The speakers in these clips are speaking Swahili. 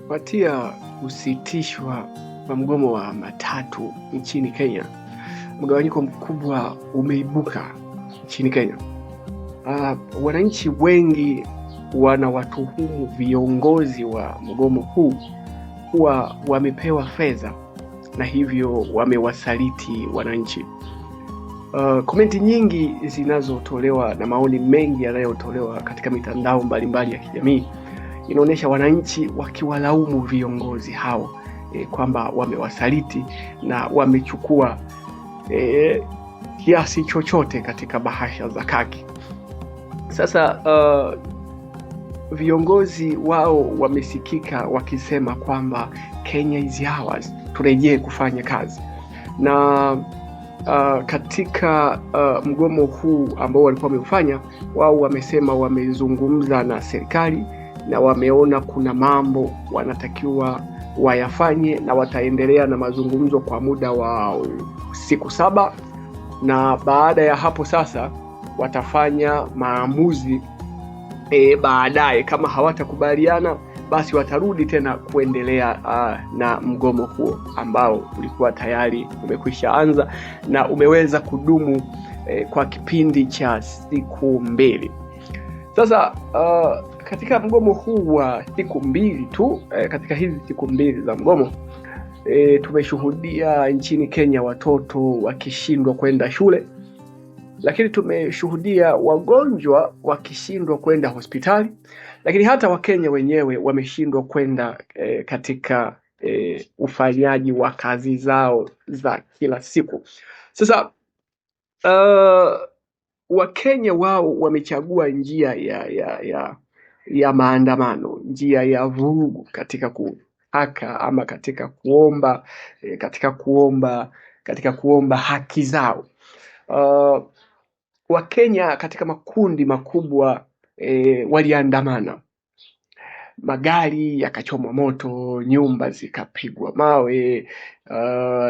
Kufuatia kusitishwa kwa mgomo wa matatu nchini Kenya, mgawanyiko mkubwa umeibuka nchini Kenya. Wananchi wengi wanawatuhumu viongozi wa mgomo huu kuwa wamepewa fedha na hivyo wamewasaliti wananchi. Komenti nyingi zinazotolewa na maoni mengi yanayotolewa katika mitandao mbalimbali ya kijamii inaonyesha wananchi wakiwalaumu viongozi hao kwamba wamewasaliti na wamechukua kiasi chochote katika bahasha za kaki. Sasa viongozi wao wamesikika wakisema kwamba Kenya is ours, turejee kufanya kazi. Na katika mgomo huu ambao walikuwa wameufanya, wao wamesema wamezungumza na serikali na wameona kuna mambo wanatakiwa wayafanye, na wataendelea na mazungumzo kwa muda wa siku 7, na baada ya hapo sasa watafanya maamuzi baadaye. Kama hawatakubaliana basi watarudi tena kuendelea na mgomo huo ambao ulikuwa tayari umekwisha anza na umeweza kudumu kwa kipindi cha siku 2. Sasa katika mgomo huu wa siku 2 tu, katika hizi siku 2 za mgomo tumeshuhudia nchini Kenya watoto wakishindwa kwenda shule, lakini tumeshuhudia wagonjwa wakishindwa kwenda hospitali, lakini hata Wakenya wenyewe wameshindwa kwenda katika ufanyaji wa kazi zao za kila siku. Sasa Wakenya wao wamechagua njia ya maandamano, njia ya vurugu katika kuhaka ama katika kuomba haki zao. Wakenya katika makundi makubwa waliandamana, magari yakachomwa moto, nyumba zikapigwa mawe,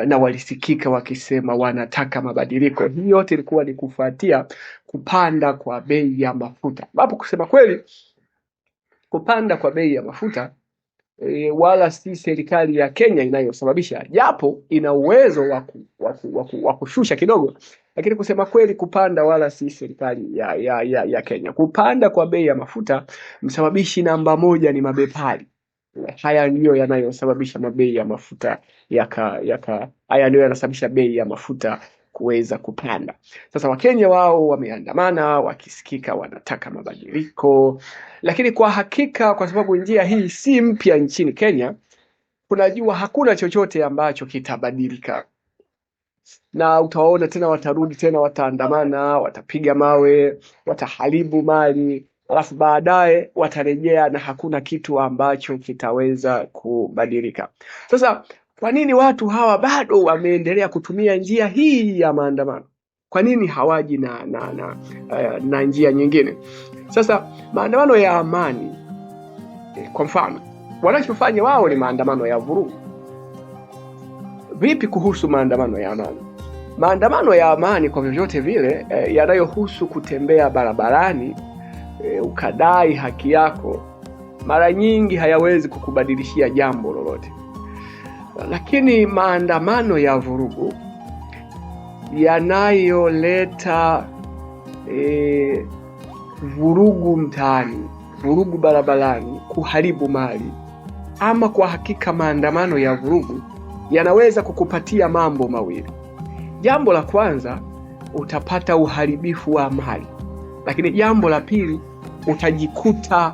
na walisikika wakisema wanataka mabadiliko. Hii yote ilikuwa ni kufuatia kupanda kwa bei ya mafuta, ambapo kusema kweli kupanda kwa bei ya mafuta wala si serikali ya Kenya inayosababisha, japo ina uwezo wa kushusha kidogo, lakini kusema kweli kupanda wala si serikali ya Kenya. Kupanda kwa bei ya mafuta, msababishi namba 1 ni mabepari. Haya ndio yanayosababisha bei ya mafuta haya ndio yanasababisha bei ya mafuta kuweza kupanda. Sasa Wakenya wao wameandamana wakisikika wanataka mabadiliko, lakini kwa hakika kwa sababu njia hii si mpya nchini Kenya, kunajua hakuna chochote ambacho kitabadilika. Na utaona tena watarudi tena, wataandamana, watapiga mawe, wataharibu mali, alafu baadaye watarejea na hakuna kitu ambacho kitaweza kubadilika. Sasa kwa nini watu hawa bado wameendelea kutumia njia hii ya maandamano? Kwa nini hawaji na njia nyingine? Sasa maandamano ya amani, kwa mfano, wanachofanya wao ni maandamano ya vurugu. Vipi kuhusu maandamano ya amani? Maandamano ya amani kwa vyovyote vile yanayohusu kutembea barabarani ukadai haki yako, mara nyingi hayawezi kukubadilishia jambo lolote. Lakini maandamano ya vurugu yanayoleta vurugu mtaani, vurugu barabarani, kuharibu mali, ama kwa hakika maandamano ya vurugu yanaweza kukupatia mambo mawili. Jambo la kwanza, utapata uharibifu wa mali, lakini jambo la pili, utajikuta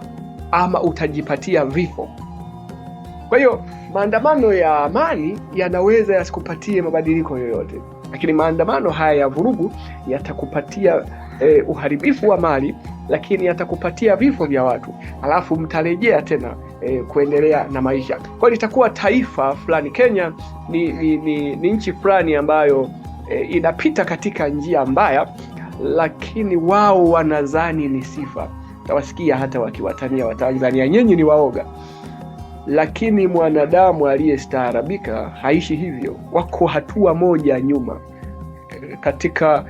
ama utajipatia vifo. Kwa hiyo maandamano ya amani yanaweza yasikupatie mabadiliko yoyote, lakini maandamano haya ya vurugu yatakupatia uharibifu wa mali, lakini yatakupatia vifo vya watu, alafu mtarejea tena kuendelea na maisha. Kwa hiyo litakuwa taifa fulani. Kenya ni nchi fulani ambayo inapita katika njia mbaya, lakini wao wanadhani ni sifa. Tawasikia hata wakiwatania Watanzania, nyinyi ni waoga. Lakini mwanadamu aliyestaarabika haishi hivyo, wako hatua moja nyuma. katika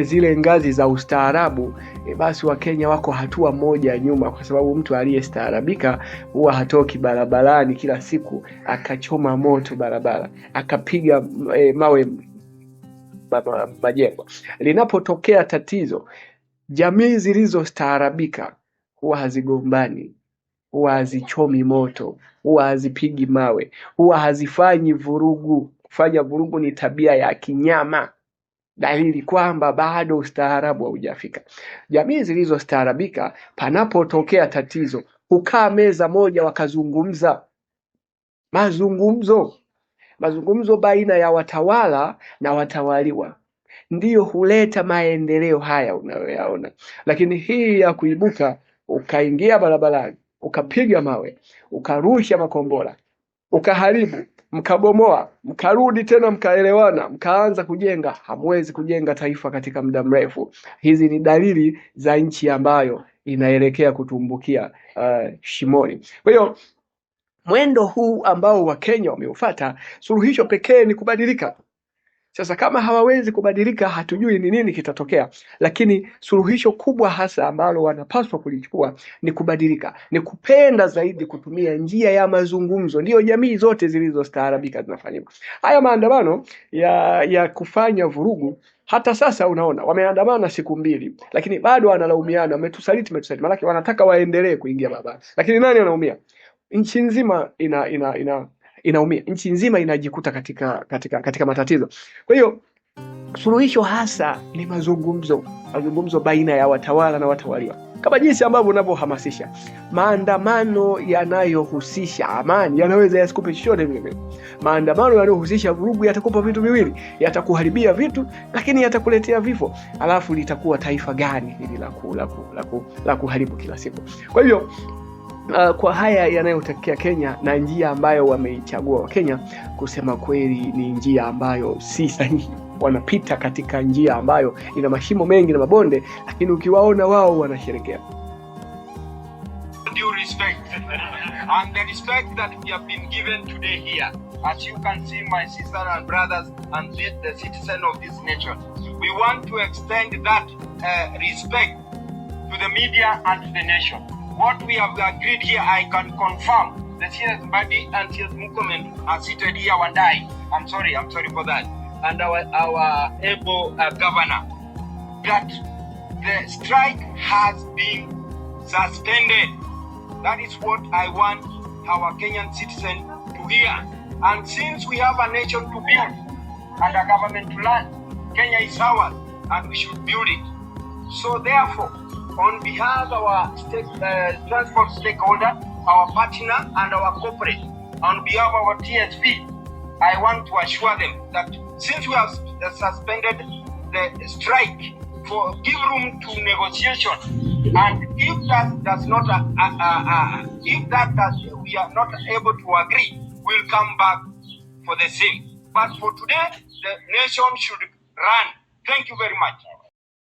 zile ngazi za ustaarabu, basi Wakenya wako hatua moja nyuma, kwa sababu mtu aliyestaarabika huwa hatoki barabarani kila siku akachoma moto barabara, akapiga mawe majengo. Linapotokea tatizo, jamii zilizostaarabika huwa hazigombani, huwa hazichomi moto, huwa hazipigi mawe, huwa hazifanyi vurugu. Kufanya vurugu ni tabia ya kinyama, dalili kwamba bado ustaarabu haujafika. Jamii zilizostaarabika, panapotokea tatizo, hukaa meza moja wakazungumza. Mazungumzo baina ya watawala na watawaliwa ndiyo huleta maendeleo haya unayoyaona. Lakini hii ya kuibuka ukaingia barabarani, ukapiga mawe, ukarusha makombora, ukaharibu, mkabomoa, mkarudi tena mkaelewana, mkaanza kujenga, hamwezi kujenga taifa katika muda mrefu. Hizi ni dalili za nchi ambayo inaelekea kutumbukia shimoni. Kwa hiyo mwendo huu ambao Wakenya wameufuata, suluhisho pekee ni kubadilika. Sasa kama hawawezi kubadilika, hatujui ni nini kitatokea, lakini suluhisho kubwa hasa ambalo wanapaswa kulichukua ni kubadilika, ni kupenda zaidi kutumia njia ya mazungumzo. Ndiyo jamii zote zilizostaarabika zinafanya. Haya maandamano ya kufanya vurugu, hata sasa unaona wameandamana siku 2, lakini bado wanalaumiana, wametusaliti. Maana wanataka waendelee kuingia barabarani, lakini nani anaumia? Nchi nzima inaumia, nchi nzima inajikuta katika matatizo. Kwa hiyo suluhisho hasa ni mazungumzo baina ya watawala na watawaliwa, kama jinsi ambavyo unavyohamasisha. Maandamano yanayohusisha amani yanaweza yasikupe chochote vile. Maandamano yanayohusisha vurugu yatakupa vitu viwili, yatakuharibia vitu, lakini yatakuletea vifo. Alafu litakuwa taifa gani hili la kuharibu kila siku? Kwa hivyo kwa haya yanayotokea Kenya na njia ambayo wameichagua Wakenya, kusema kweli ni njia ambayo si sahihi. Wanapita katika njia ambayo ina mashimo mengi na mabonde, lakini ukiwaona wao wanasherehekea. Due respect and the respect that we have been given today here, as you can see, my sisters and brothers and the citizens of this nation, we want to extend that respect to the media and to the nation. What we have agreed here, I can confirm that CS Mbadi and CS Murkomen are seated here, Wandai. I'm sorry for that. And our able governor, that the strike has been suspended. That is what I want our Kenyan citizens to hear. And since we have a nation to build and a government to run, Kenya is ours and we should build it. So therefore, on behalf of our transport stakeholder, our partner and our corporate, on behalf of our TSP, I want to assure them that since we have suspended the strike, give room to negotiation, and if that does not, we are not able to agree, we'll come back for the same. But for today, the nation should run. Thank you very much.